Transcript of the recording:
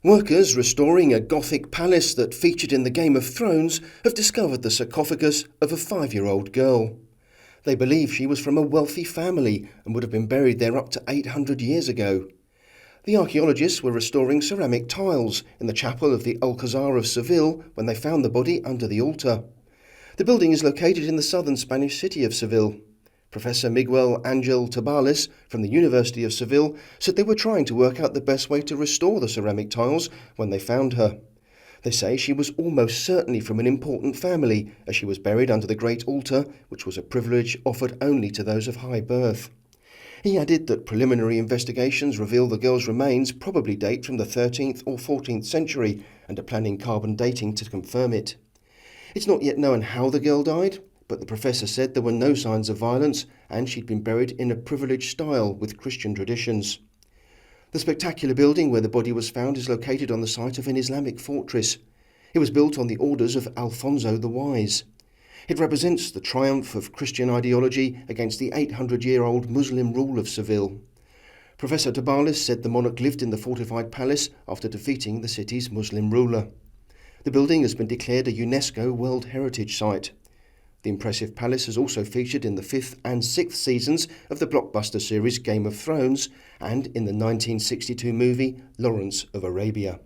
Workers restoring a Gothic palace that featured in the Game of Thrones have discovered the sarcophagus of a 5-year-old girl. They believe she was from a wealthy family and would have been buried there up to 800 years ago. The archaeologists were restoring ceramic tiles in the chapel of the Alcazar of Seville when they found the body under the altar. The building is located in the southern Spanish city of Seville. Professor Miguel Angel Tabales from the University of Seville said they were trying to work out the best way to restore the ceramic tiles when they found her. They say she was almost certainly from an important family, as she was buried under the great altar, which was a privilege offered only to those of high birth. He added that preliminary investigations reveal the girl's remains probably date from the 13th or 14th century and are planning carbon dating to confirm it. It's not yet known how the girl died, but the professor said there were no signs of violence and she'd been buried in a privileged style with Christian traditions. The spectacular building where the body was found is located on the site of an Islamic fortress. It was built on the orders of Alfonso the Wise. It represents the triumph of Christian ideology against the 800-year-old Muslim rule of Seville. Professor Tabales said the monarch lived in the fortified palace after defeating the city's Muslim ruler. The building has been declared a UNESCO World Heritage Site. The impressive palace has also featured in the 5th and 6th seasons of the blockbuster series Game of Thrones and in the 1962 movie Lawrence of Arabia.